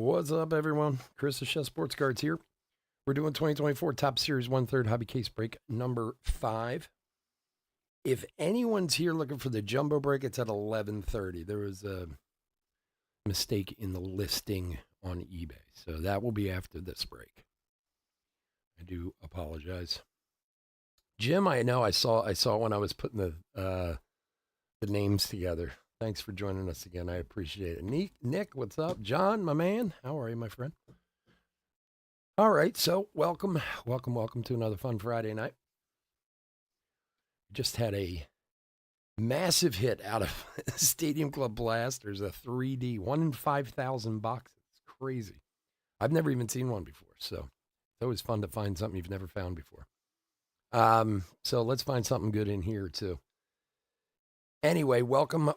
What's up, everyone? Chris the Chef Sports Cards here. We're doing 2024 Top Series 1/3 Hobby Case Break number 5. If anyone's here looking for the jumbo break, it's at 11:30. There was a mistake in the listing on eBay, so that will be after this break. I do apologize. Jim, I know I saw when I was putting the names together. Thanks for joining us again. I appreciate it. Nick, what's up? John, my man, how are you, my friend? All right, so welcome to another fun Friday night. Just had a massive hit out of Stadium Club Blast. There's a 3D 1 in 5,000 boxes. It's crazy. I've never even seen one before, so it's always fun to find something you've never found before. So let's find something good in here too. Anyway, welcome,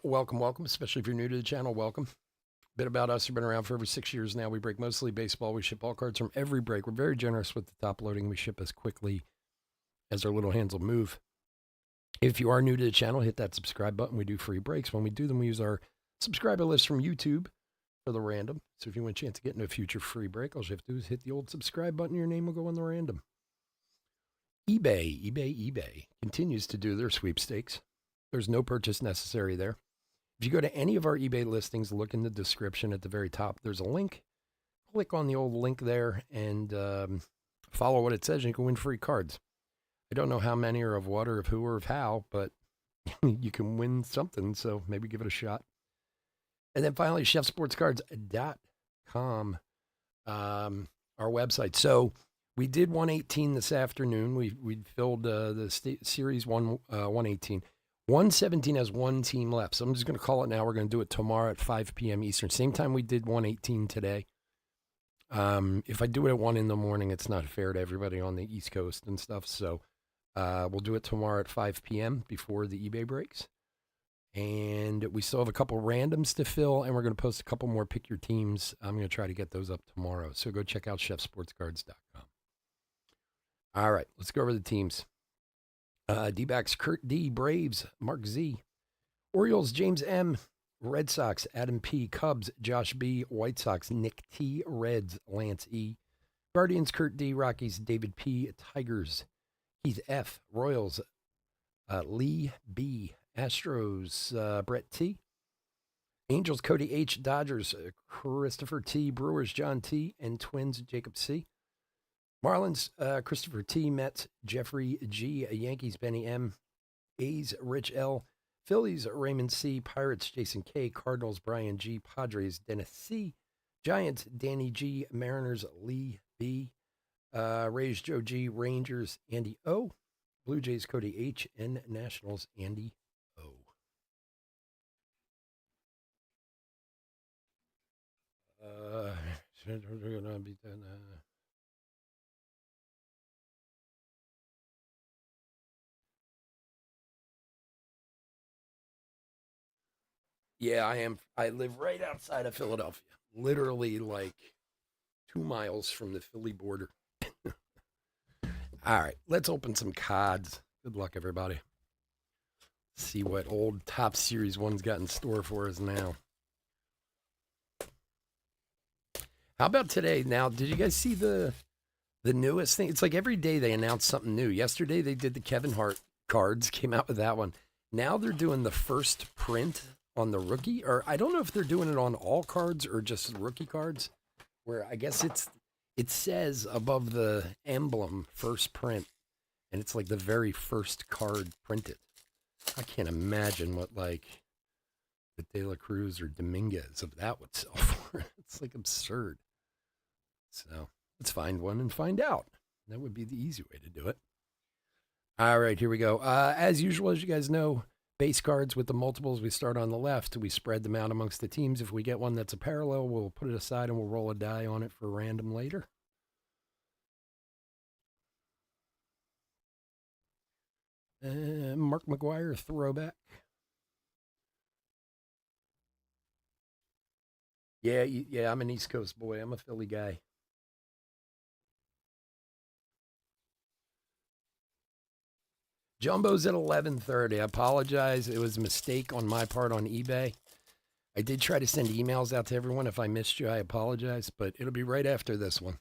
especially if you're new to the channel, welcome. A bit about us, we've been around for over 6 years now. We break mostly baseball. We ship all cards from every break. We're very generous with the top loading. We ship as quickly as our little hands will move. If you are new to the channel, hit that subscribe button. We do free breaks. When we do them, we use our subscriber list from YouTube for the random. So if you want a chance to get into a future free break, all you have to do is hit the old subscribe button. Your name will go on the random. eBay continues to do their sweepstakes. There's no purchase necessary there. If you go to any of our eBay listings, look in the description at the very top. There's a link. Click on the old link there and follow what it says, and you can win free cards. I don't know how many or of what or of who or of how, but you can win something, so maybe give it a shot. And then finally, chefsportscards.com, our website. So we did 118 this afternoon. We filled the series 118. 117 has one team left, so I'm just going to call it now. We're going to do it tomorrow at 5 p.m. Eastern. Same time we did 118 today. If I do it at 1 in the morning, it's not fair to everybody on the East Coast and stuff, so we'll do it tomorrow at 5 p.m. before the eBay breaks. And we still have a couple randoms to fill, and we're going to post a couple more Pick Your Teams. I'm going to try to get those up tomorrow, so go check out chefsportscards.com. All right, let's go over the teams. D-backs, Kurt D, Braves, Mark Z, Orioles, James M, Red Sox, Adam P, Cubs, Josh B, White Sox, Nick T, Reds, Lance E, Guardians, Kurt D, Rockies, David P, Tigers, Keith F, Royals, Lee B, Astros, Brett T, Angels, Cody H, Dodgers, Christopher T, Brewers, John T, and Twins, Jacob C, Marlins, Christopher T, Mets, Jeffrey G, Yankees, Benny M, A's, Rich L, Phillies, Raymond C, Pirates, Jason K, Cardinals, Brian G, Padres, Dennis C, Giants, Danny G, Mariners, Lee B, Rays, Joe G, Rangers, Andy O, Blue Jays, Cody H, and Nationals, Andy O. Yeah, I am. I live right outside of Philadelphia, literally like 2 miles from the Philly border. All right, let's open some cards. Good luck, everybody. See what old Top Series 1's got in store for us now. How about today? Now, did you guys see the newest thing? It's like every day they announce something new. Yesterday they did the Kevin Hart cards, came out with that one. Now they're doing the first print on the rookie, or I don't know if they're doing it on all cards or just rookie cards, where I guess it says above the emblem first print, and it's like the very first card printed. I can't imagine what like the De La Cruz or Dominguez of that would sell for. It's like absurd. So let's find one and find out. That would be the easy way to do it. All right, here we go. As usual, as you guys know, base cards with the multiples, we start on the left. We spread them out amongst the teams. If we get one that's a parallel, we'll put it aside and we'll roll a die on it for random later. Mark McGwire, throwback. Yeah, I'm an East Coast boy. I'm a Philly guy. Jumbo's at 11:30. I apologize. It was a mistake on my part on eBay. I did try to send emails out to everyone. If I missed you, I apologize, but it'll be right after this one.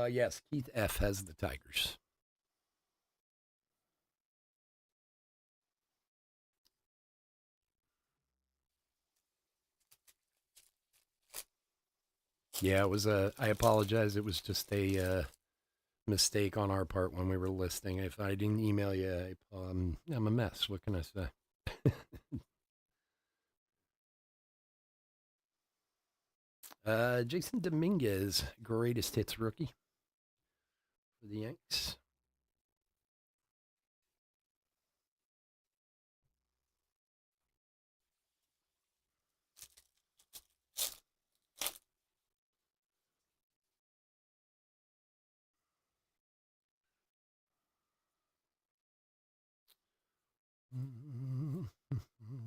Yes, Keith F has the Tigers. Yeah, it was a. I apologize. It was just a mistake on our part when we were listing. If I didn't email you, I'm a mess. What can I say? Jason Dominguez, greatest hits rookie for the Yanks.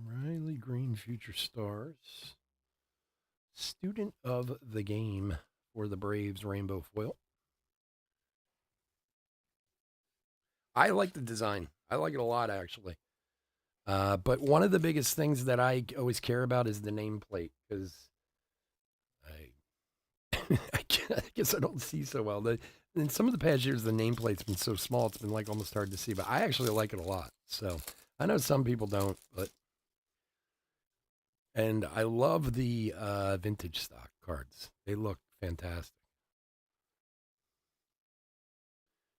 Riley Green, future stars. Student of the game for the Braves, rainbow foil. I like the design. I like it a lot, actually. But one of the biggest things that I always care about is the nameplate because I guess I don't see so well. In some of the past years, the nameplate's been so small, it's been like almost hard to see. But I actually like it a lot. So I know some people don't, but and I love the vintage stock cards. They look fantastic.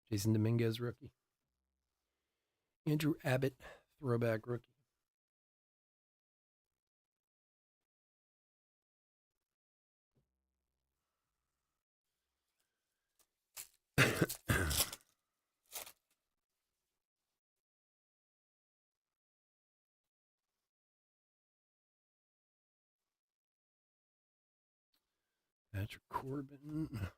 Jason Dominguez rookie. Andrew Abbott throwback rookie. Patrick Corbin.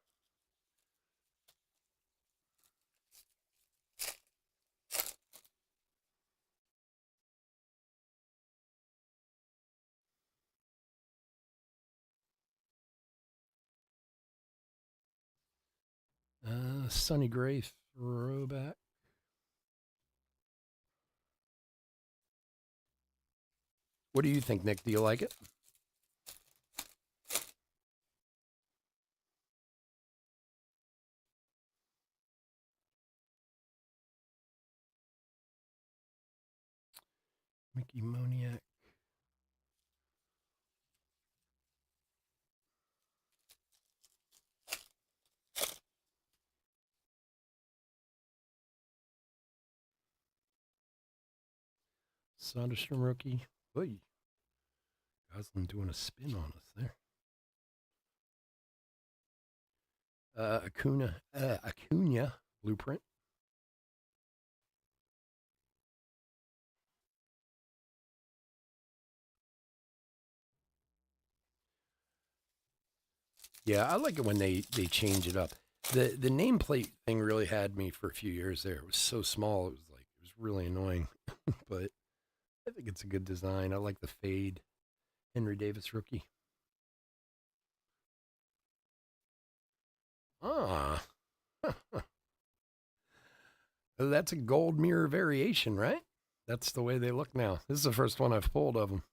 Sonny Gray throwback. What do you think, Nick? Do you like it? Mickey Moniak. Soderstrom rookie. Oy. Goslin doing a spin on us there. Acuna blueprint. Yeah, I like it when they change it up. The nameplate thing really had me for a few years there. It was so small. It was really annoying. But I think it's a good design. I like the fade. Henry Davis rookie. Ah, that's a gold mirror variation, right? That's the way they look now. This is the first one I've pulled of them.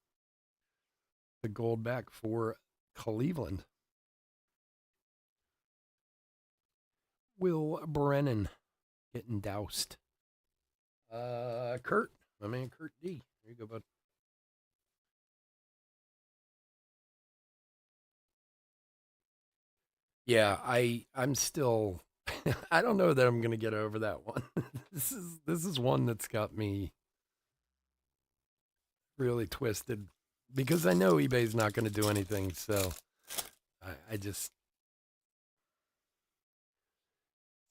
The gold back for Cleveland. Will Brennan getting doused. Kurt, my man Kurt D. There you go, bud. Yeah, I'm still I don't know that I'm gonna get over that one. This is one that's got me really twisted because I know eBay's not gonna do anything, so I just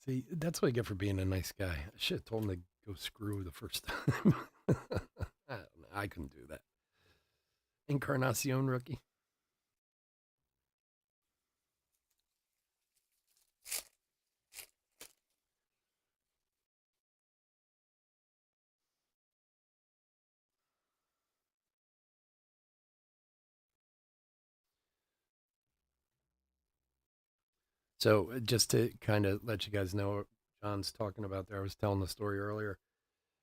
see that's what I get for being a nice guy. I should have told him to go screw the first time. I don't know. I couldn't do that. Encarnacion rookie. So just to kind of let you guys know what John's talking about there, I was telling the story earlier.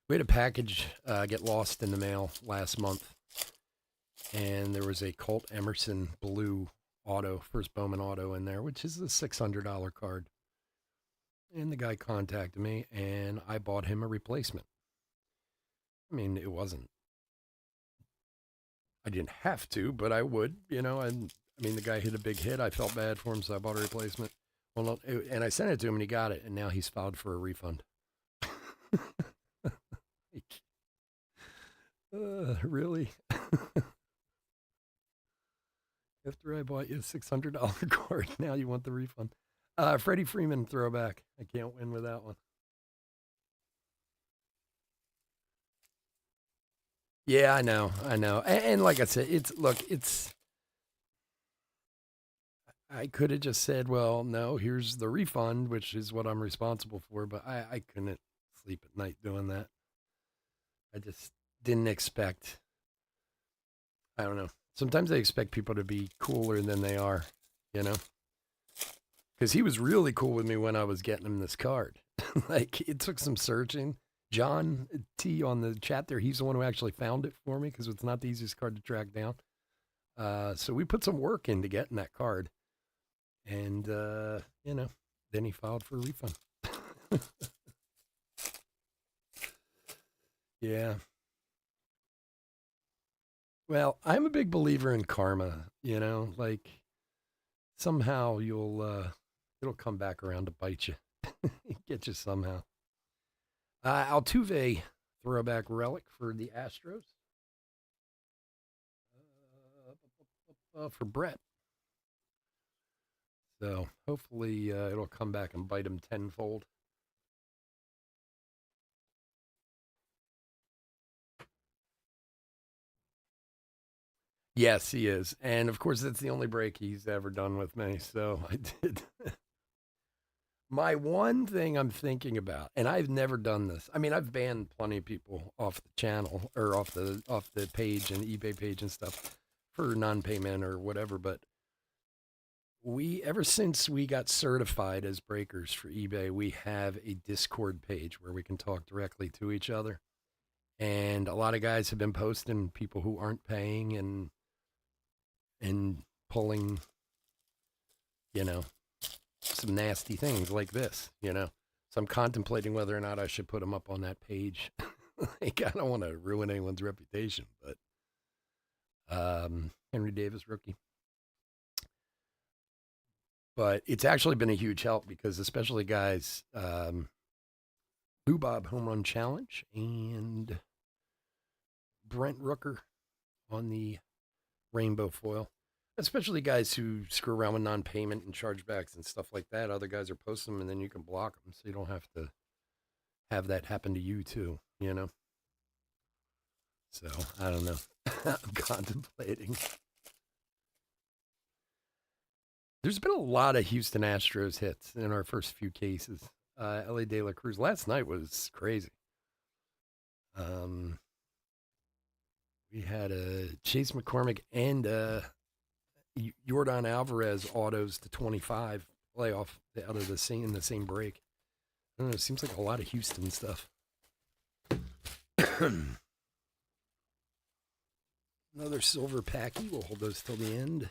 We had a package get lost in the mail last month, and there was a Colt Emerson Blue auto, First Bowman auto in there, which is a $600 card. And the guy contacted me, and I bought him a replacement. I mean, I didn't have to, but I would, and I mean, the guy hit a big hit. I felt bad for him, so I bought a replacement. Well, and I sent it to him, and he got it, and now he's filed for a refund. Really? After I bought you a $600 card, now you want the refund? Freddie Freeman throwback. I can't win with that one. Yeah, I know. And like I said, I could have just said, well, no, here's the refund, which is what I'm responsible for, but I couldn't sleep at night doing that. I just didn't expect, I don't know. Sometimes I expect people to be cooler than they are, you know? Because he was really cool with me when I was getting him this card. Like, it took some searching. John T on the chat there, he's the one who actually found it for me because it's not the easiest card to track down. So we put some work into getting that card. And, then he filed for a refund. Yeah. Well, I'm a big believer in karma, like somehow it'll come back around to bite you, get you somehow. Altuve throwback relic for the Astros. For Brett. So hopefully it'll come back and bite him tenfold. Yes, he is. And of course, that's the only break he's ever done with me. So I did. My one thing I'm thinking about, and I've never done this. I mean, I've banned plenty of people off the channel or off the page and eBay page and stuff for non-payment or whatever, but ever since we got certified as breakers for eBay, we have a Discord page where we can talk directly to each other. And a lot of guys have been posting people who aren't paying and pulling, some nasty things like this, So I'm contemplating whether or not I should put them up on that page. Like, I don't want to ruin anyone's reputation, but Henry Davis rookie. But it's actually been a huge help because especially guys, Lou Bob Home Run Challenge and Brent Rooker on the rainbow foil. Especially guys who screw around with non-payment and chargebacks and stuff like that. Other guys are posting them and then you can block them so you don't have to have that happen to you too, So, I don't know. I'm contemplating. There's been a lot of Houston Astros hits in our first few cases. Ellie De La Cruz last night was crazy. We had a Chase McCormick and Yordan Alvarez autos to 25 playoff out of the same break. I don't know. It seems like a lot of Houston stuff. Another silver packy. We'll hold those till the end.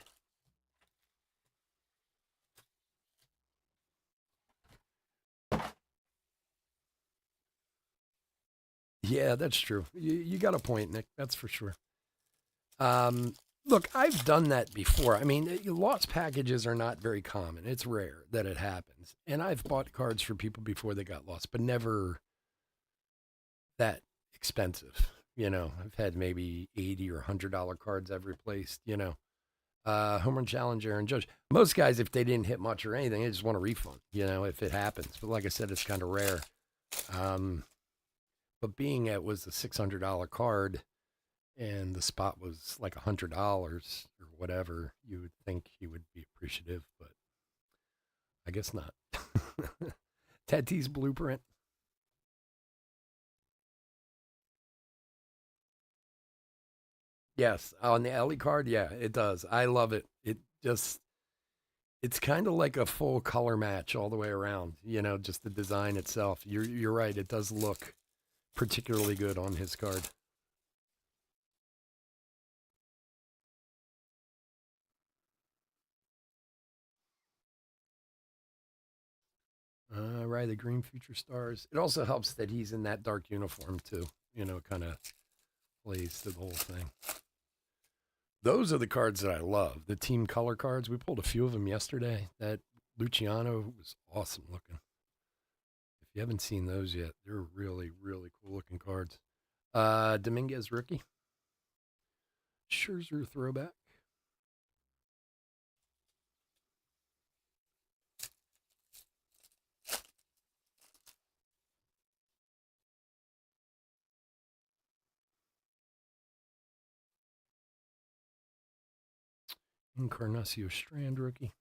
Yeah, that's true. You got a point, Nick. That's for sure. Look, I've done that before. I mean, lost packages are not very common. It's rare that it happens. And I've bought cards for people before they got lost, but never that expensive. I've had maybe $80 or $100 cards I've replaced, Home Run Challenge, Aaron Judge. Most guys, if they didn't hit much or anything, they just want a refund, if it happens. But like I said, it's kind of rare. But being it was a $600 card and the spot was like $100 or whatever, you would think he would be appreciative, but I guess not. Tatis blueprint. Yes, on the Ellie card, yeah, it does. I love it. It's kind of like a full color match all the way around. Just the design itself. You're right. It does look particularly good on his card. Right, the green future stars. It also helps that he's in that dark uniform too. Kind of plays to the whole thing. Those are the cards that I love. The team color cards. We pulled a few of them yesterday. That Luciano was awesome looking. If you haven't seen those yet, they're really, really cool looking cards. Dominguez rookie. Scherzer throwback. Encarnacio Strand rookie.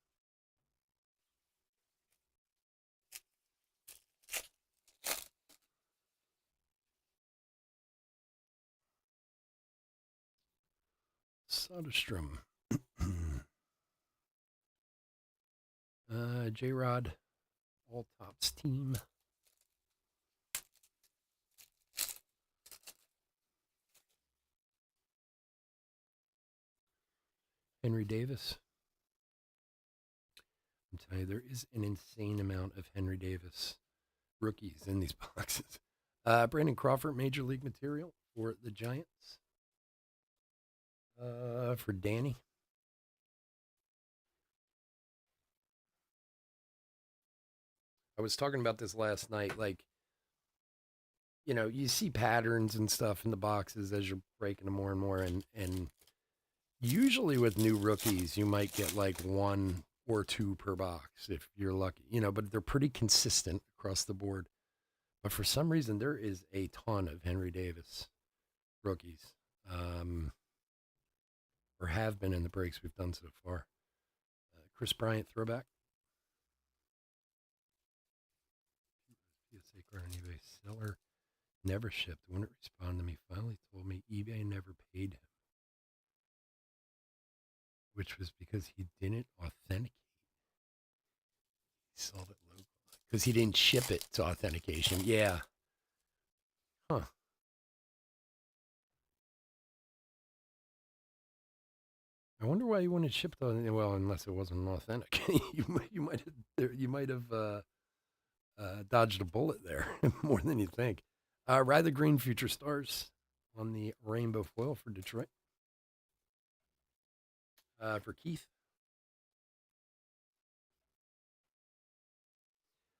Soderstrom. J-Rod. All Tops team. Henry Davis. I'm telling you, there is an insane amount of Henry Davis rookies in these boxes. Brandon Crawford, Major League material for the Giants. For Danny. I was talking about this last night. Like, you see patterns and stuff in the boxes as you're breaking them more and more. And usually with new rookies, you might get like one or two per box if you're lucky, but they're pretty consistent across the board. But for some reason, there is a ton of Henry Davis rookies, or have been in the breaks we've done so far. Chris Bryant throwback. PSA card on eBay seller never shipped. Wouldn't respond to me. Finally told me eBay never paid him, which was because he didn't authenticate. He sold it locally because he didn't ship it to authentication. Yeah. Huh. I wonder why you wouldn't ship the well, unless it wasn't authentic. you might have dodged a bullet there more than you think. Ride the green future stars on the rainbow foil for Detroit. For Keith.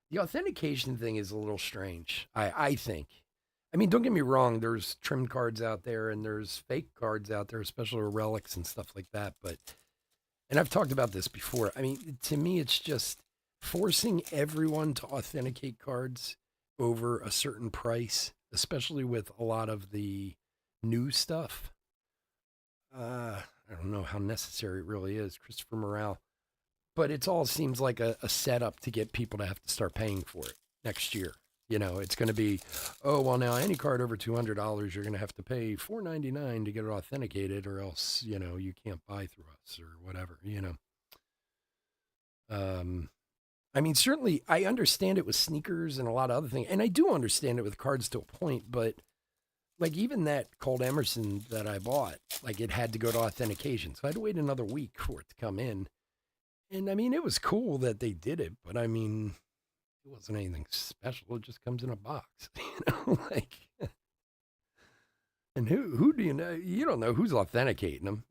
The authentication thing is a little strange, I think. I mean, don't get me wrong, there's trimmed cards out there and there's fake cards out there, especially relics and stuff like that. And I've talked about this before. I mean, to me, it's just forcing everyone to authenticate cards over a certain price, especially with a lot of the new stuff. I don't know how necessary it really is. Christopher Morale. But it all seems like a setup to get people to have to start paying for it next year. It's going to be, oh, well, now any card over $200, you're going to have to pay $4.99 to get it authenticated, or else, you can't buy through us or whatever, I mean, certainly I understand it with sneakers and a lot of other things. And I do understand it with cards to a point, but like even that Colt Emerson that I bought, like it had to go to authentication. So I had to wait another week for it to come in. And I mean, it was cool that they did it, but I mean, it wasn't anything special. It just comes in a box, like. And who do you know? You don't know who's authenticating them.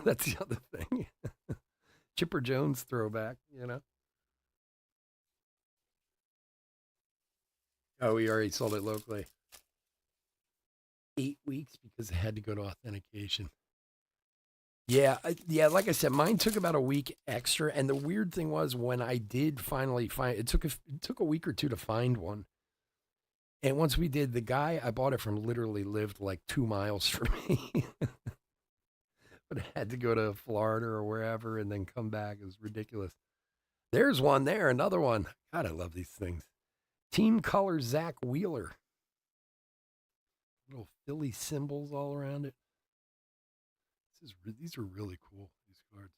That's the other thing. Chipper Jones throwback. Oh, we already sold it locally. 8 weeks because it had to go to authentication. Yeah, like I said, mine took about a week extra, and the weird thing was when I did finally find it took a week or two to find one. And once we did, the guy I bought it from literally lived like 2 miles from me. But I had to go to Florida or wherever and then come back. It was ridiculous. There's one there, another one. God, I love these things. Team color Zach Wheeler. Little Philly symbols all around it. These are really cool, these cards.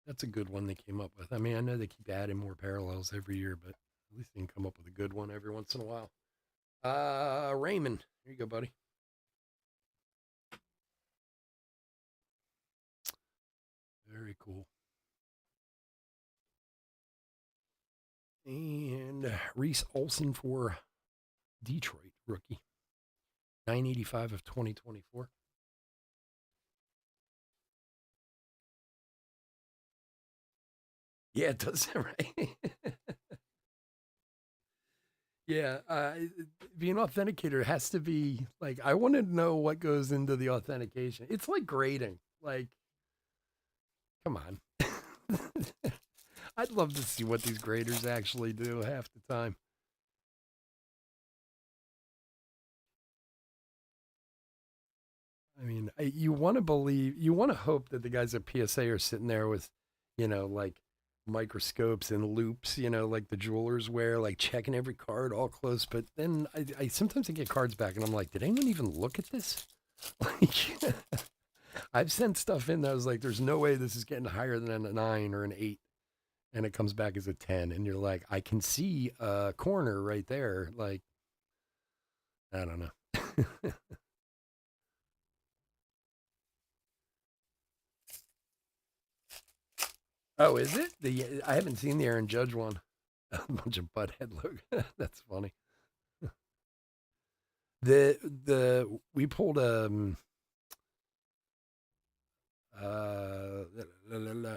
That's a good one they came up with. I mean, I know they keep adding more parallels every year, but at least they can come up with a good one every once in a while. Raymond. Here you go, buddy. Very cool. And Reese Olson for Detroit, rookie. 985 of 2024. Yeah, it does, right? Yeah, being authenticator has to be like, I want to know what goes into the authentication. It's like grading. Like, come on. I'd love to see what these graders actually do half the time. I mean, you want to believe, you want to hope that the guys at PSA are sitting there with, like microscopes and loops, like the jewelers wear, like checking every card all close. But then I sometimes I get cards back and I'm like, did anyone even look at this? Like, I've sent stuff in that I was like, there's no way this is getting higher than a 9 or an 8. And it comes back as a 10. And you're like, I can see a corner right there. Like, I don't know. Oh, is it? I haven't seen the Aaron Judge one. A bunch of butthead logo. That's funny. The we pulled uh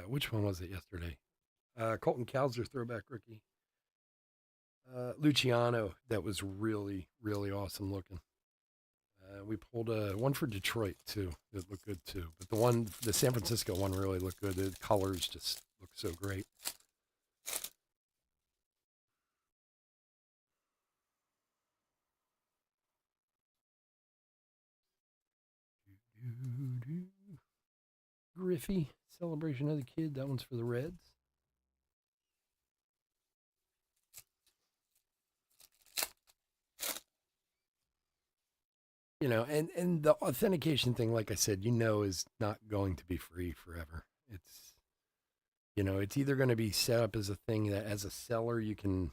which one was it yesterday? Colton Cowser throwback rookie. Luciano, that was really really awesome looking. We pulled one for Detroit too. That looked good too. But the San Francisco one really looked good. The colors just look so great. Griffey, Celebration of the Kid. That one's for the Reds. And the authentication thing, like I said, is not going to be free forever. It's either going to be set up as a thing that as a seller you can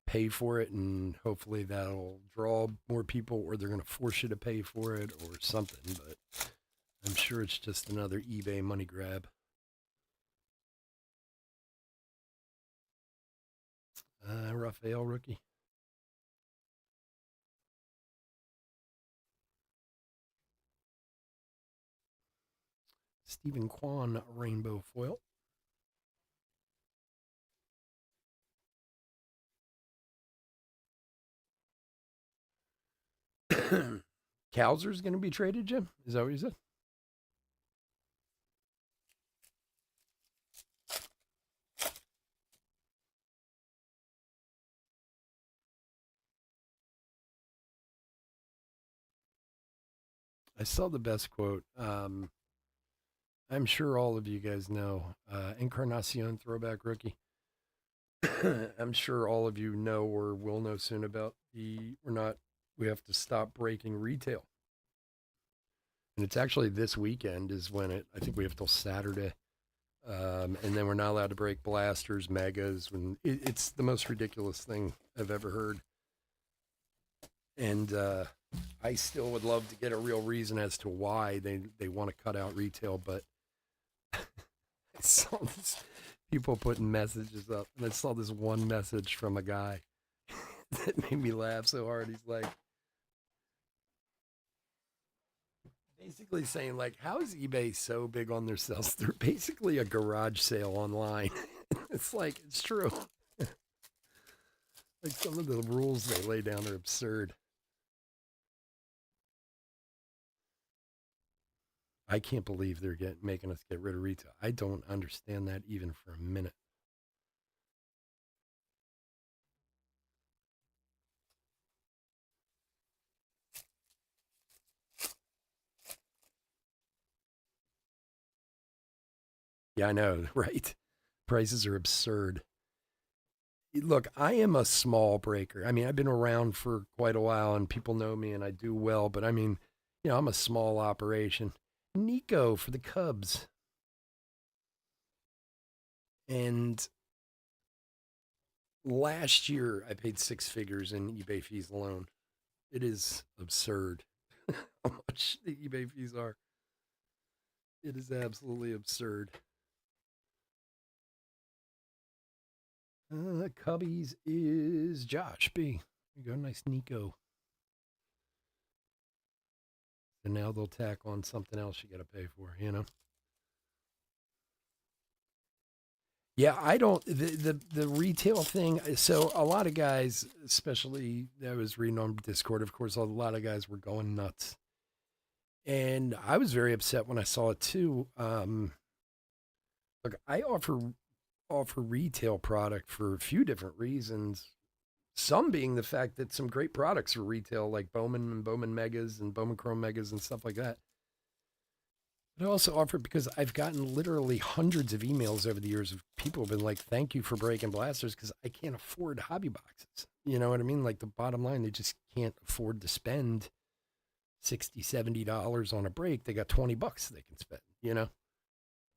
pay for it and hopefully that'll draw more people, or they're going to force you to pay for it or something. But I'm sure it's just another eBay money grab. Raphael rookie. Stephen Kwan rainbow foil. Cowser's going to be traded, Jim? Is that what you said? I saw the best quote. I'm sure all of you guys know Encarnacion throwback rookie. I'm sure all of you know or will know soon about we have to stop breaking retail. And it's actually this weekend is when I think we have till Saturday. And then we're not allowed to break blasters, megas. When it's the most ridiculous thing I've ever heard. And I still would love to get a real reason as to why they want to cut out retail, but I saw this, people putting messages up, and I saw this one message from a guy that made me laugh so hard. He's like, basically saying like, how is eBay so big on their sales? They're basically a garage sale online. It's like, it's true. Like some of the rules they lay down are absurd. I can't believe they're making us get rid of retail. I don't understand that even for a minute. Yeah, I know, right? Prices are absurd. Look, I am a small breaker. I mean, I've been around for quite a while and people know me and I do well, but I mean, I'm a small operation. Nico for the Cubs. And last year I paid six figures in eBay fees alone. It is absurd how much the eBay fees are. It is absolutely absurd. Cubbies is Josh B. There you go, nice Nico. And now they'll tack on something else you got to pay for, you know? Yeah, I don't the retail thing. So a lot of guys, especially I was reading on Discord, of course, a lot of guys were going nuts, and I was very upset when I saw it too. Look, I offer retail product for a few different reasons. Some being the fact that some great products are retail, like Bowman and Bowman Megas and Bowman Chrome Megas and stuff like that. But I also offer it because I've gotten literally hundreds of emails over the years of people have been like, thank you for breaking blasters because I can't afford hobby boxes. You know what I mean? Like the bottom line, they just can't afford to spend 60, $70 on a break. They got 20 bucks they can spend, you know?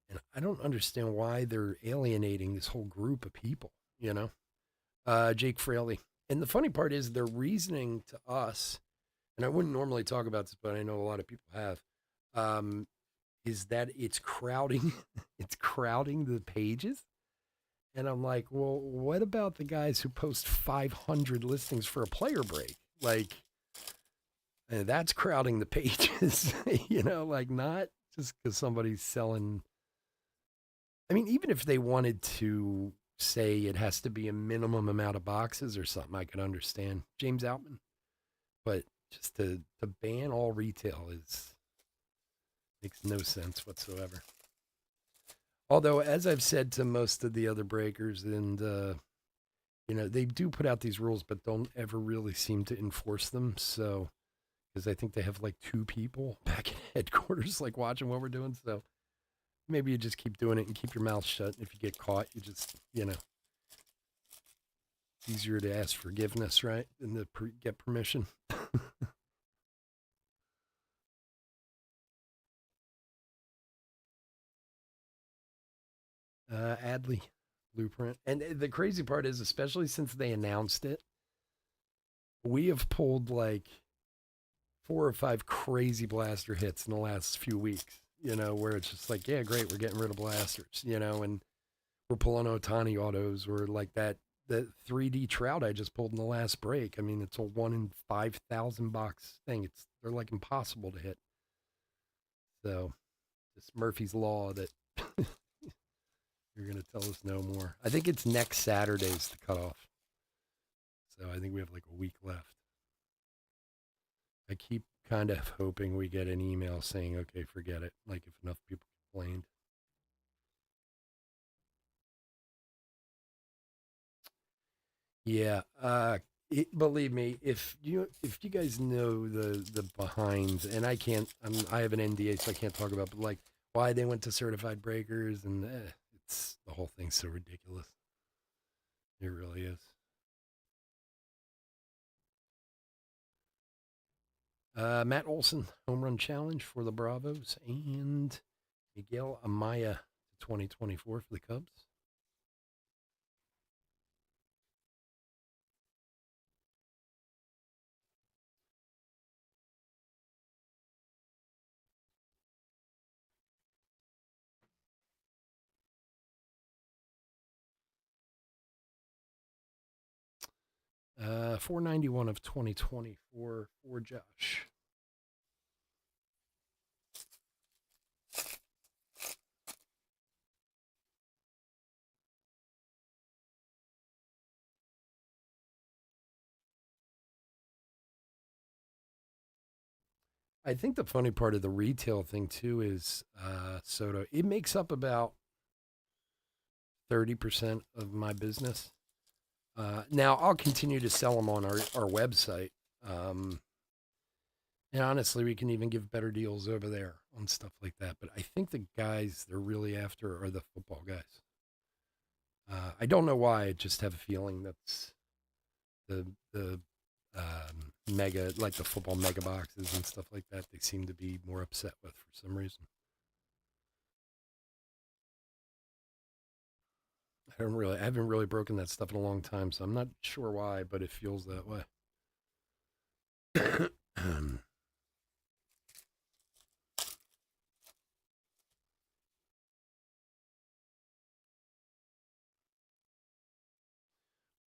And I don't understand why they're alienating this whole group of people, you know? Jake Fraley. And the funny part is their reasoning to us, and I wouldn't normally talk about this, but I know a lot of people have, um, is that it's crowding it's crowding the pages. And I'm like, well, what about the guys who post 500 listings for a player break? Like, that's crowding the pages, you know, like not just because somebody's selling. I mean, even if they wanted to say it has to be a minimum amount of boxes or something, I could understand James Outman. But just to ban all retail is makes no sense whatsoever. Although, as I've said to most of the other breakers, and they do put out these rules, but don't ever really seem to enforce them. So, because I think they have like two people back at headquarters, like watching what we're doing. So maybe you just keep doing it and keep your mouth shut. If you get caught, you just, easier to ask forgiveness, right? Than to get permission. Adley Blueprint. And the crazy part is, especially since they announced it, we have pulled like 4 or 5 crazy blaster hits in the last few weeks, where it's just like, yeah, great, we're getting rid of blasters, and we're pulling Otani autos or like that 3D Trout I just pulled in the last break. I mean, it's a 1 in 5,000 box thing. They're like impossible to hit. So it's Murphy's Law that you're going to tell us no more. I think it's next Saturday's the cutoff. So I think we have like a week left. I keep kind of hoping we get an email saying, okay, forget it. Like if enough people complained. Yeah. Believe me, if you guys know the behinds, and I have an NDA, so I can't talk about, but like why they went to certified breakers, and it's the whole thing's so ridiculous. It really is. Matt Olson home run challenge for the Bravos, and Miguel Amaya 2024 for the Cubs. 491 of 2024 for Josh. I think the funny part of the retail thing too is Soto. It makes up about 30% of my business. Now I'll continue to sell them on our website. Um, and honestly, we can even give better deals over there on stuff like that. But I think the guys they're really after are the football guys. I don't know why. I just have a feeling that's the mega, like the football mega boxes and stuff like that. They seem to be more upset with for some reason. I haven't really broken that stuff in a long time, so I'm not sure why, but it feels that way.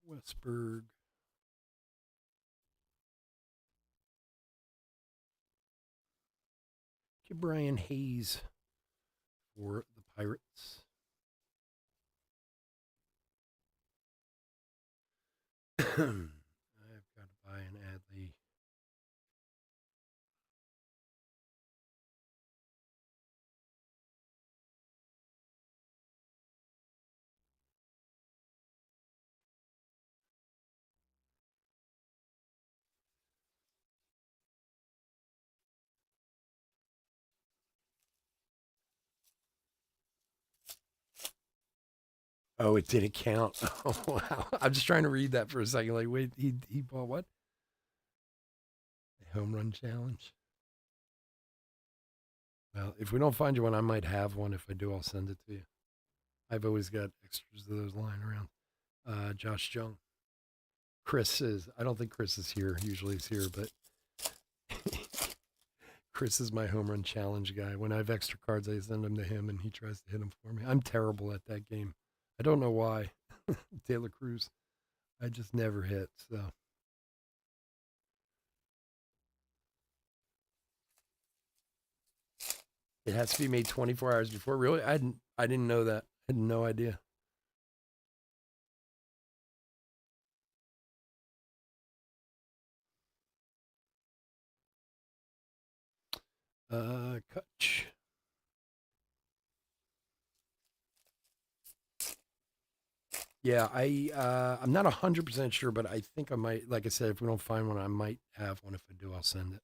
Westberg. Give Brian Hayes for the Pirates. I've got to buy an Adley. Oh, it didn't count. Oh, wow. I'm just trying to read that for a second. Like, wait, he bought what? A home run challenge. Well, if we don't find you one, I might have one. If I do, I'll send it to you. I've always got extras of those lying around. Josh Jung. Chris is, I don't think Chris is here. Usually he's here, but Chris is my home run challenge guy. When I have extra cards, I send them to him and he tries to hit them for me. I'm terrible at that game. I don't know why. Taylor Cruz. I just never hit. So it has to be made 24 hours before. Really? I didn't know that. I had no idea. Kutch. Yeah, I'm not 100% sure, but I think I might. Like I said, if we don't find one, I might have one. If I do, I'll send it.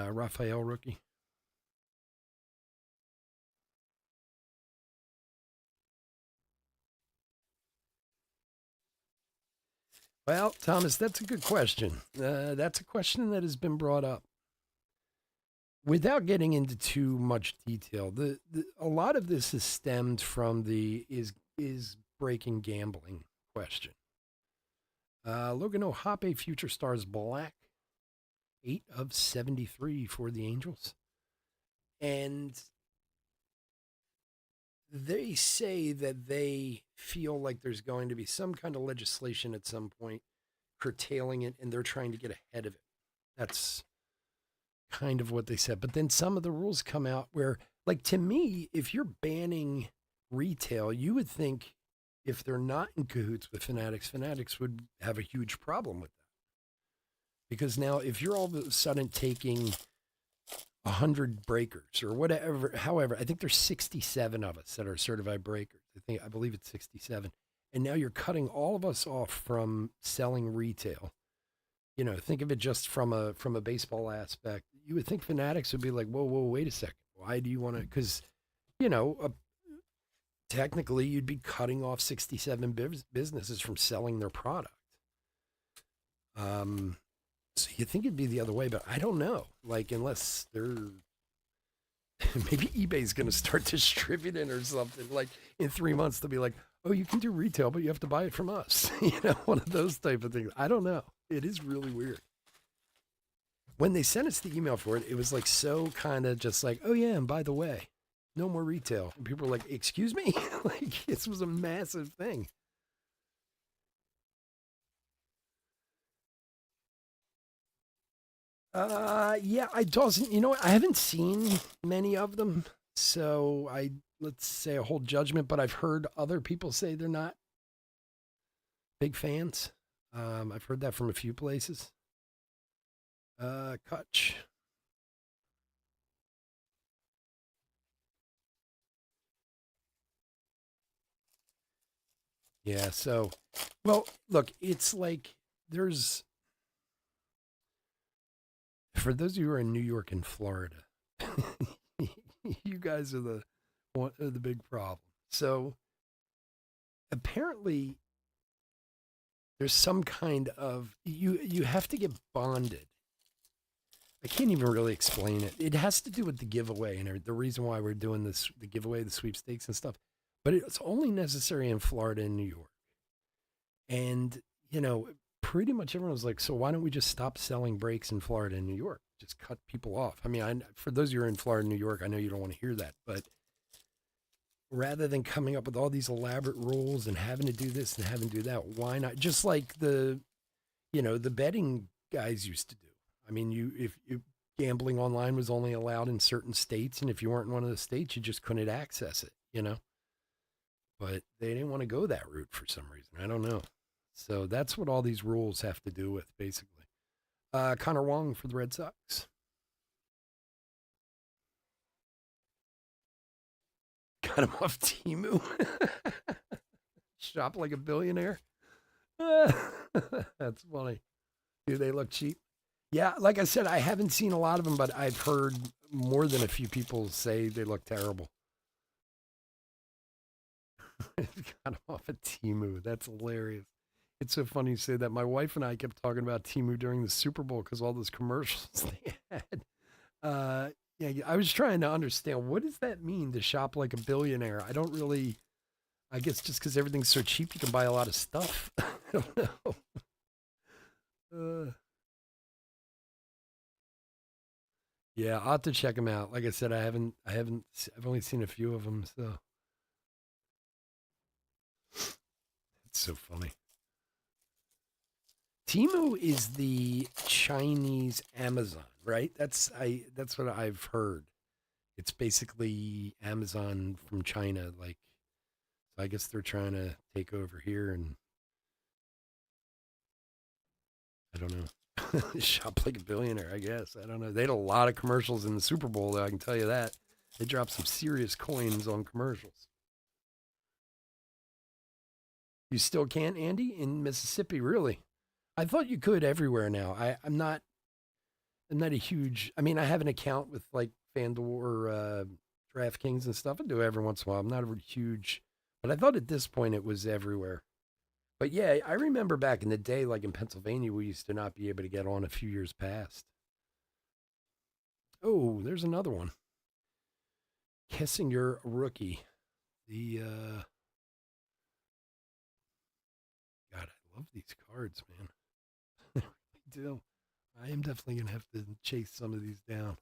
Raphael rookie. Well, Thomas, that's a good question. That's a question that has been brought up. Without getting into too much detail, a lot of this is stemmed from the is breaking gambling question. Logan O'Hoppe, future stars black, 8 of 73 for the Angels, and they say that they feel like there's going to be some kind of legislation at some point curtailing it, and they're trying to get ahead of it. That's kind of what they said. But then some of the rules come out where, like, to me, if you're banning retail, you would think if they're not in cahoots with Fanatics, Fanatics would have a huge problem with that. Because now, if you're all of a sudden taking 100 breakers or whatever, however, I think there's 67 of us that are certified breakers. I believe it's 67. And now you're cutting all of us off from selling retail. You know, think of it just from a baseball aspect. You would think Fanatics would be like, whoa, wait a second. Why do you want to? Because, you know, technically you'd be cutting off 67 businesses from selling their product. So you think it'd be the other way, but I don't know. Like, unless they're maybe eBay's going to start distributing or something. Like in 3 months, they'll be like, "Oh, you can do retail, but you have to buy it from us." You know, one of those type of things. I don't know. It is really weird. When they sent us the email for it, it was like so kind of just like, "Oh yeah, and by the way, no more retail." And people were like, "Excuse me," like this was a massive thing. Yeah, I doesn't. You know what? I haven't seen many of them, so I let's say a whole judgment. But I've heard other people say they're not big fans. I've heard that from a few places. Kutch. Yeah. So, well, look, it's like there's for those of you who are in New York and Florida, you guys are the one the big problem. So apparently there's some kind of you have to get bonded. I can't even really explain it. It has to do with the giveaway and the reason why we're doing this, the giveaway, the sweepstakes and stuff. But it's only necessary in Florida and New York. And, you know, pretty much everyone was like, so why don't we just stop selling breaks in Florida and New York? Just cut people off. I mean, for those of you who are in Florida and New York, I know you don't want to hear that, but rather than coming up with all these elaborate rules and having to do this and having to do that, why not? Just like the betting guys used to do. I mean, if gambling online was only allowed in certain states, and if you weren't in one of the states, you just couldn't access it. But they didn't want to go that route for some reason. I don't know. So that's what all these rules have to do with, basically. Connor Wong for the Red Sox. Got him off Temu. Shop like a billionaire. That's funny. Do they look cheap? Yeah, like I said, I haven't seen a lot of them, but I've heard more than a few people say they look terrible. Got him off of Temu. That's hilarious. It's so funny you say that. My wife and I kept talking about Temu during the Super Bowl because all those commercials they had. Yeah, I was trying to understand, what does that mean to shop like a billionaire? I don't really. I guess just because everything's so cheap, you can buy a lot of stuff. I don't know. Yeah, I'll have to check them out. Like I said, I've only seen a few of them, so it's so funny. Temu is the Chinese Amazon, right? That's what I've heard. It's basically Amazon from China. Like, so I guess they're trying to take over here, and I don't know. Shop like a billionaire, I guess. I don't know. They had a lot of commercials in the Super Bowl, though, I can tell you that. They dropped some serious coins on commercials. You still can't, Andy, in Mississippi, really? I thought you could everywhere now. I'm not a huge. I mean, I have an account with like FanDuel or DraftKings and stuff. I do it every once in a while. I'm not a huge, but I thought at this point it was everywhere. But yeah, I remember back in the day, like in Pennsylvania, we used to not be able to get on a few years past. Oh, there's another one. Kessinger rookie. The God, I love these cards, man. I do. I am definitely gonna have to chase some of these down.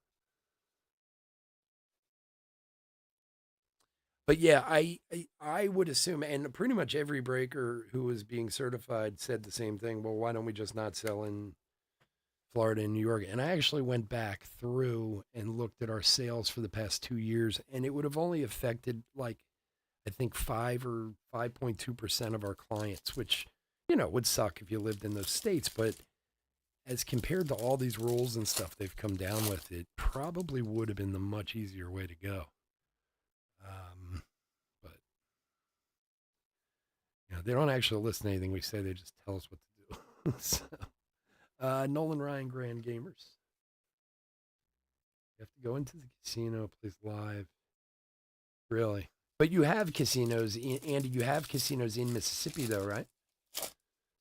But yeah, I would assume, and pretty much every breaker who was being certified said the same thing. Well, why don't we just not sell in Florida and New York? And I actually went back through and looked at our sales for the past 2 years, and it would have only affected like I think 5 or 5.2% of our clients, which would suck if you lived in those states. But as compared to all these rules and stuff they've come down with, it probably would have been the much easier way to go. But they don't actually listen to anything we say; they just tell us what to do. So, Nolan Ryan, Grand Gamers. You have to go into the casino, plays live. Really? But you have casinos, Andy. You have casinos in Mississippi, though, right?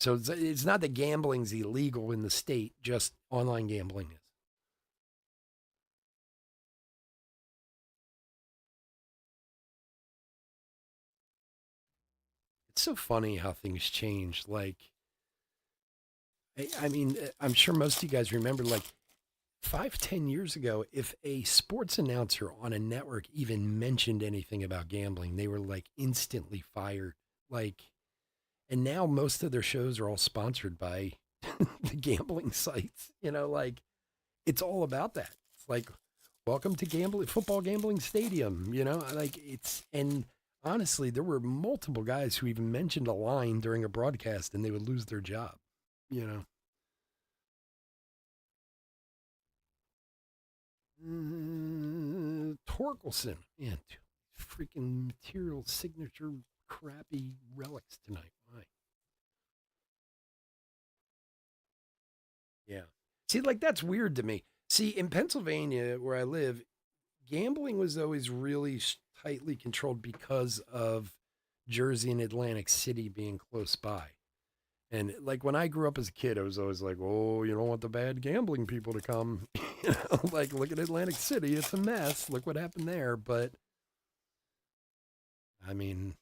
So it's not that gambling's illegal in the state; just online gambling is. It's so funny how things change. Like, I mean, I'm sure most of you guys remember, like 5, 10 years ago, if a sports announcer on a network even mentioned anything about gambling, they were like instantly fired. Like, and now most of their shows are all sponsored by the gambling sites. Like it's all about that. It's like, welcome to gambling, football gambling stadium. Like and honestly, there were multiple guys who even mentioned a line during a broadcast and they would lose their job. You know, Torkelson, man, freaking material signature crappy relics tonight. Why? Yeah. See, like that's weird to me. See, in Pennsylvania, where I live, gambling was always really tightly controlled because of Jersey and Atlantic City being close by. And like when I grew up as a kid, I was always like, "Oh, you don't want the bad gambling people to come." Like look at Atlantic City; it's a mess. Look what happened there. But I mean,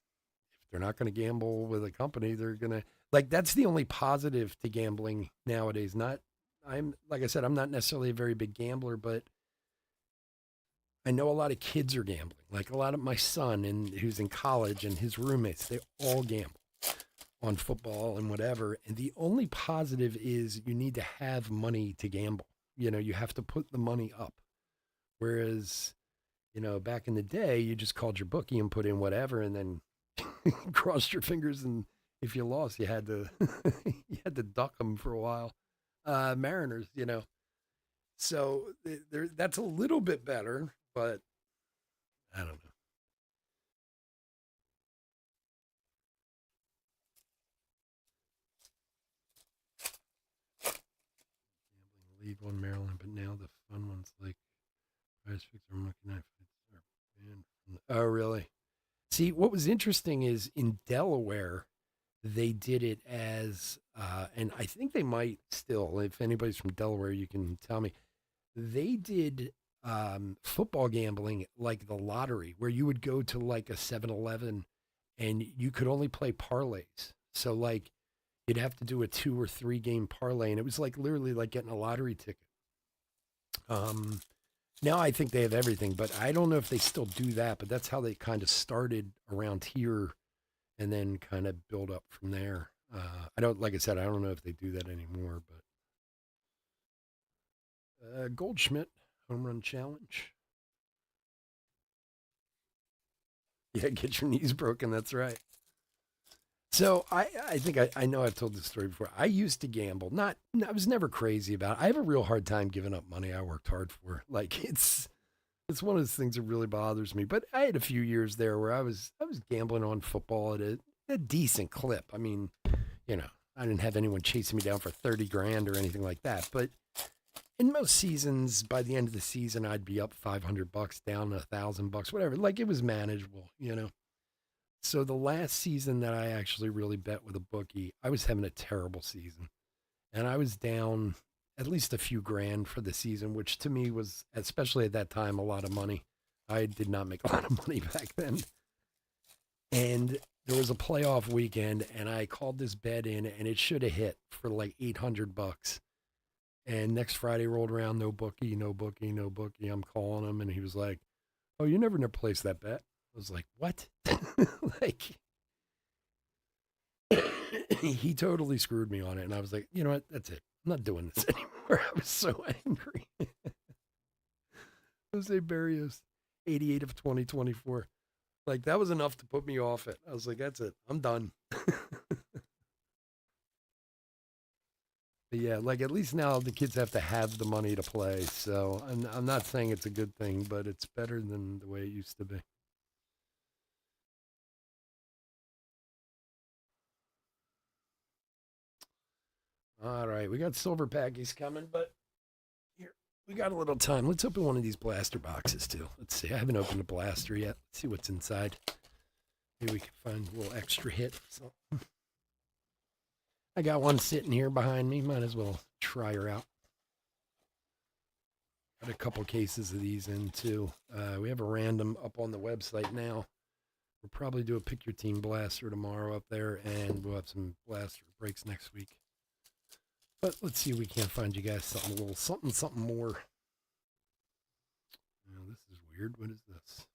they're not going to gamble with a company, they're going to like that's the only positive to gambling nowadays. Not I'm like I said, I'm not necessarily a very big gambler, but I know a lot of kids are gambling. Like a lot of my son and who's in college and his roommates, they all gamble on football and whatever. And the only positive is you need to have money to gamble. You know, you have to put the money up. Whereas, you know, back in the day, you just called your bookie and put in whatever and then crossed your fingers. And if you lost, you had to you had to duck them for a while. Mariners, you know. So that's a little bit better, but I don't know. Gambling League One Maryland, but now the fun ones like Prize Picks or Monkey Knife Fights are banned from oh, really? See, what was interesting is in Delaware, they did it as, and I think they might still, if anybody's from Delaware, you can tell me. They did football gambling like the lottery, where you would go to like a 7-Eleven and you could only play parlays. So, like, you'd have to do a 2 or 3 game parlay, and it was like literally like getting a lottery ticket. Um, Now I think they have everything, but I don't know if they still do that. But that's how they kind of started around here, and then kind of build up from there. I don't, like I said, I don't know if they do that anymore. But Goldschmidt home run challenge. Yeah, get your knees broken. That's right. So I think I know I've told this story before. I used to gamble. Not I was never crazy about it. I have a real hard time giving up money I worked hard for. Like it's one of those things that really bothers me. But I had a few years there where I was gambling on football at a decent clip. I mean, you know, I didn't have anyone chasing me down for 30 grand or anything like that. But in most seasons, by the end of the season, I'd be up $500, down $1,000, whatever. Like it was manageable, you know. So the last season that I actually really bet with a bookie, I was having a terrible season, and I was down at least a few grand for the season, which to me was, especially at that time, a lot of money. I did not make a lot of money back then. And there was a playoff weekend, and I called this bet in, and it should have hit for like $800. And next Friday rolled around, no bookie, no bookie, no bookie. I'm calling him, and he was like, "Oh, you never placed that bet." I was like, "What?" Like he totally screwed me on it, and I was like, "You know what? That's it. I'm not doing this anymore." I was so angry. Jose Barrios, 88 of 2024. Like that was enough to put me off it. I was like, "That's it. I'm done." But yeah, like at least now the kids have to have the money to play. So I'm not saying it's a good thing, but it's better than the way it used to be. All right, we got silver packies coming, but here we got a little time. Let's open one of these blaster boxes too. Let's see. I haven't opened a blaster yet. Let's see what's inside. Maybe we can find a little extra hit. So I got one sitting here behind me. Might as well try her out. Got a couple cases of these in too. We have a random up on the website now. We'll probably do a pick your team blaster tomorrow up there, and we'll have some blaster breaks next week. But let's see if we can't find you guys something a little something more. Oh, this is weird. What is this?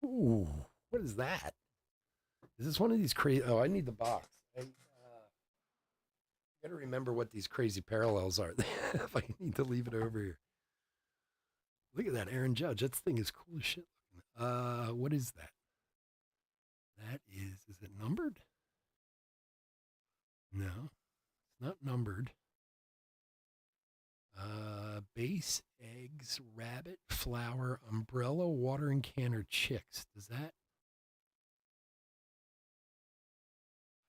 Ooh, what is that? Is this one of these crazy? Oh, I need the box. I got to remember what these crazy parallels are. If I need to leave it over here. Look at that, Aaron Judge. That thing is cool as shit. What is that? That is it numbered? No, it's not numbered. Base, eggs, rabbit, flower, umbrella, watering can, or chicks. Does that?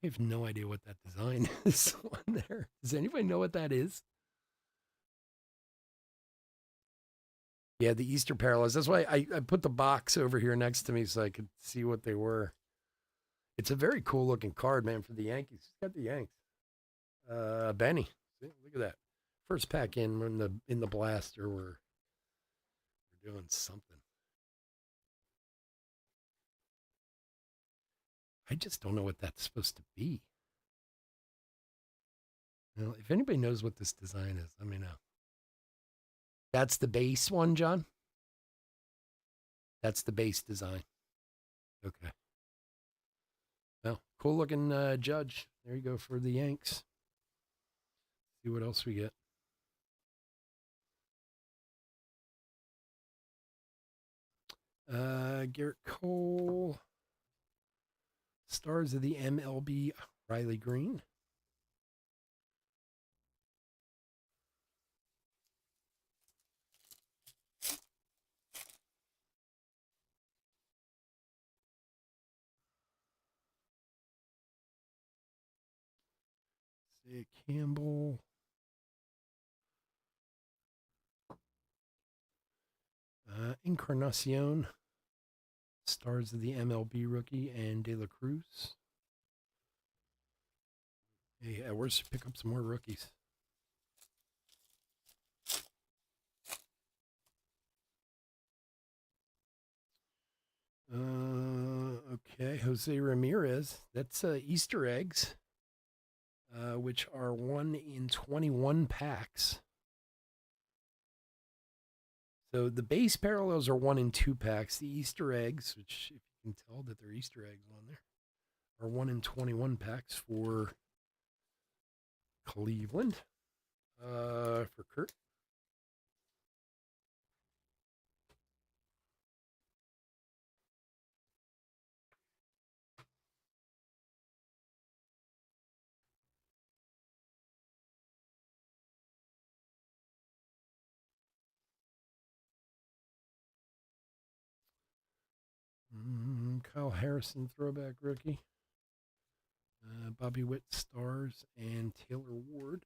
I have no idea what that design is on there. Does anybody know what that is? Yeah, the Easter parallels. That's why I put the box over here next to me so I could see what they were. It's a very cool looking card, man, for the Yankees. It's got the Yanks. Benny. See, look at that. First pack in the blaster. We're doing something. I just don't know what that's supposed to be. Well, if anybody knows what this design is, let me know. That's the base one, John? That's the base design. Okay. Well, cool looking Judge. There you go for the Yanks. See what else we get. Garrett Cole. Stars of the MLB, Riley Green. Say Campbell. Encarnacion. Stars of the MLB rookie and De La Cruz. Hey, where's pick up some more rookies? Okay, Jose Ramirez. That's Easter eggs, which are 1 in 21 packs. So the base parallels are 1 in 2 packs. The Easter eggs, which if you can tell that they're Easter eggs on there, are 1 in 21 packs for Cleveland. For Kurt. Kyle Harrison, throwback rookie. Bobby Witt, stars, and Taylor Ward.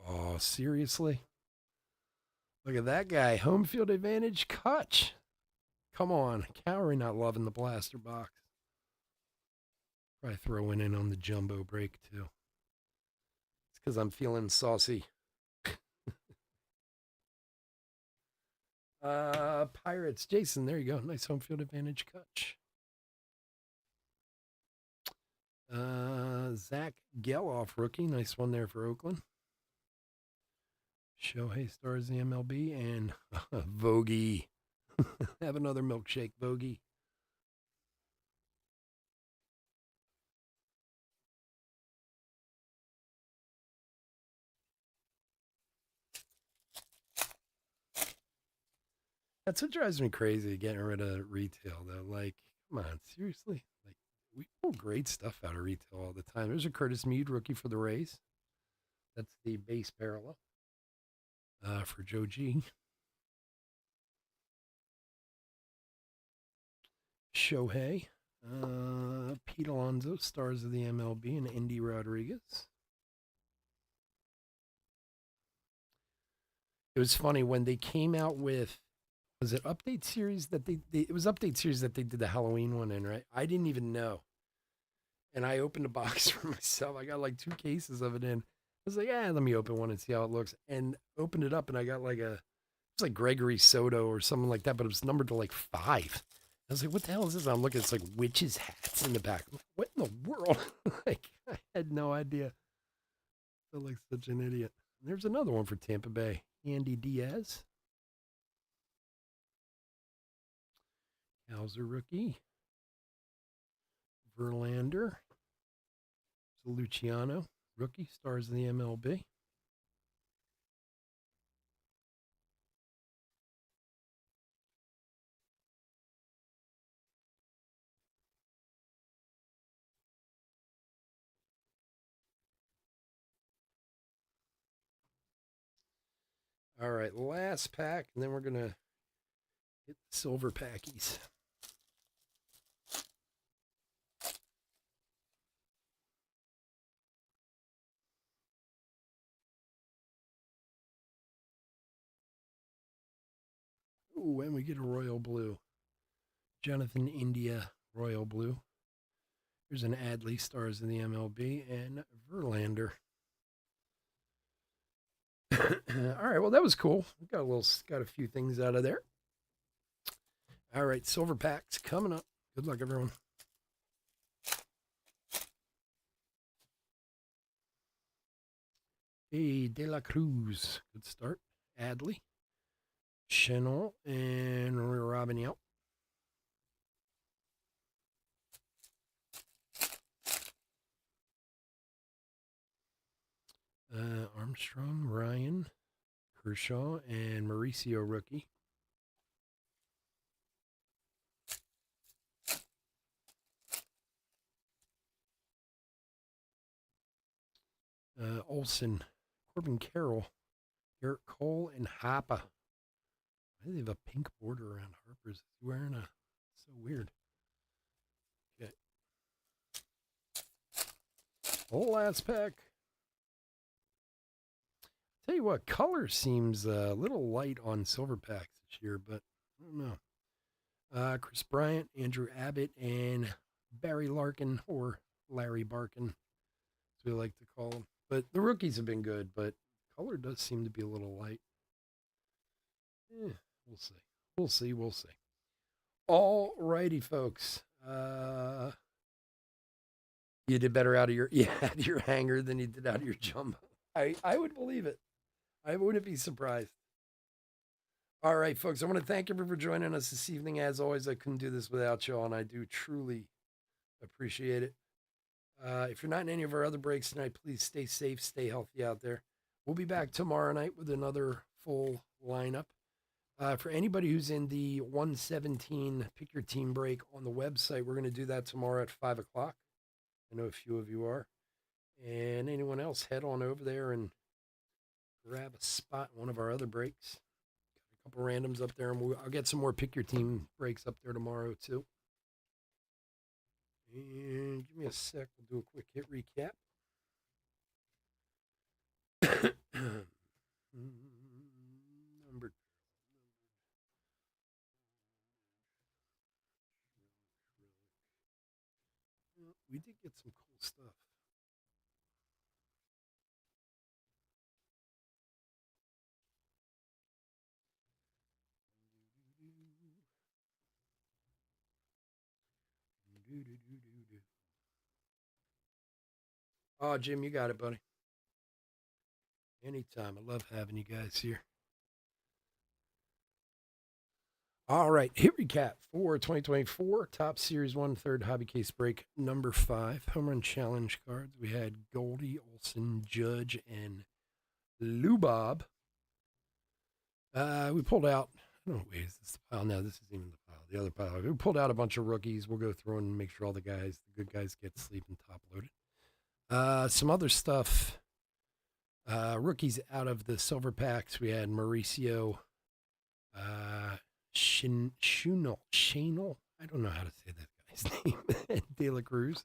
Oh, seriously? Look at that guy. Home field advantage, Kutch. Come on. Cowrie not loving the blaster box. Probably throwing in on the jumbo break, too. It's because I'm feeling saucy. Pirates. Jason, there you go. Nice home field advantage, Kutch. Zach Geloff, rookie. Nice one there for Oakland. Shohei, stars the MLB, and Vogie. Have another milkshake, Vogie. That's what drives me crazy, getting rid of retail, though. Like, come on, seriously? Like, we pull great stuff out of retail all the time. There's a Curtis Mead rookie for the Rays. That's the base parallel for Joe G. Shohei. Pete Alonso, stars of the MLB, and Indy Rodriguez. It was funny when they came out with, was it update series that it was update series that they did the Halloween one in, right? I didn't even know. And I opened a box for myself. I got like 2 cases of it in. I was like, yeah, let me open one and see how it looks. And opened it up and I got like it's like Gregory Soto or something like that, but it was numbered to like 5. I was like, what the hell is this? I'm looking, it's like witches' hats in the back. Like, what in the world? Like, I had no idea. I felt like such an idiot. There's another one for Tampa Bay. Andy Diaz. Hauser rookie. Verlander. Luciano, rookie, stars in the MLB. All right, last pack, and then we're going to hit the silver packies. Ooh, and we get a royal blue. Jonathan India, royal blue. Here's an Adley, stars in the MLB, and Verlander. All right, well, that was cool. Got a few things out of there. All right, silver packs coming up. Good luck, everyone. Hey, De La Cruz, good start. Adley, Chenal, and Robinell. Armstrong, Ryan, Kershaw, and Mauricio rookie. Olson, Corbin Carroll, Garrett Cole, and Hapa. Why do they have a pink border around Harper's? He's wearing a... So weird. Okay. Last pack. Tell you what, color seems a little light on silver packs this year, but I don't know. Chris Bryant, Andrew Abbott, and Barry Larkin, or Larry Barkin, as we like to call him. But the rookies have been good, but color does seem to be a little light. We'll see. We'll see. We'll see. All righty, folks. You did better out of your your hanger than you did out of your jumbo. I would believe it. I wouldn't be surprised. All right, folks. I want to thank everyone for joining us this evening. As always, I couldn't do this without y'all, and I do truly appreciate it. If you're not in any of our other breaks tonight, please stay safe, stay healthy out there. We'll be back tomorrow night with another full lineup. For anybody who's in the 117 Pick Your Team break on the website, we're going to do that tomorrow at 5 o'clock. I know a few of you are. And anyone else, head on over there and grab a spot in one of our other breaks. Got a couple randoms up there, and I'll get some more Pick Your Team breaks up there tomorrow, too. And give me a sec. We'll do a quick hit recap. Number. We did get some cool stuff. Oh, Jim, you got it, buddy. Anytime. I love having you guys here. All right, hit recap for 2024 Top Series 1 third hobby case break number 5 home run challenge cards. We had Goldie, Olson, Judge, and Lubob. We pulled out. I don't know. Wait, is this the pile? No, this isn't even the pile. The other pile. We pulled out a bunch of rookies. We'll go through and make sure all the good guys, get sleep and top loaded. Some other stuff. Rookies out of the silver packs. We had Mauricio. Shanel. I don't know how to say that guy's name. De La Cruz.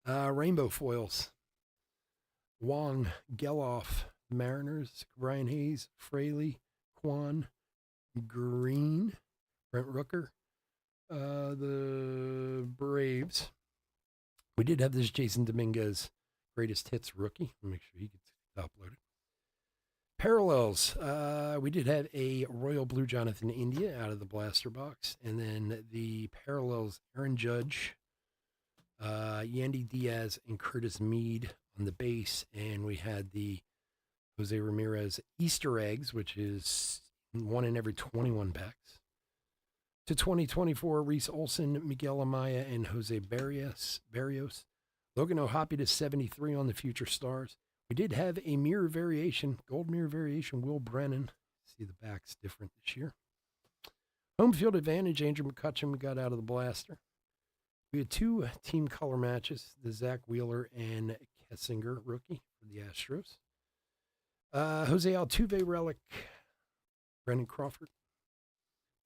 Rainbow foils. Wong, Geloff, Mariners, Brian Hayes, Fraley, Kwan, Green, Brent Rooker, the Braves. We did have this Jason Dominguez greatest hits rookie. I'll make sure he gets uploaded. Parallels. We did have a Royal Blue Jonathan India out of the blaster box. And then the parallels, Aaron Judge, Yandy Diaz, and Curtis Mead on the base. And we had the Jose Ramirez Easter eggs, which is 1 in every 21 packs. To 2024, Reese Olson, Miguel Amaya, and Jose Barrios. Logan O'Hoppe to 73 on the Future Stars. We did have a mirror variation, gold mirror variation, Will Brennan. See, the back's different this year. Home field advantage, Andrew McCutchen, we got out of the blaster. We had 2 team color matches, the Zach Wheeler and Kessinger rookie for the Astros. Jose Altuve relic, Brendan Crawford,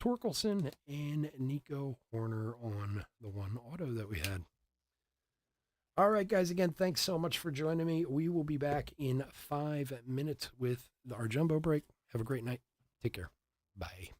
Torkelson, and Nico Horner on the one auto that we had. All right, guys, again, thanks so much for joining me. We will be back in 5 minutes with our jumbo break. Have a great night. Take care. Bye.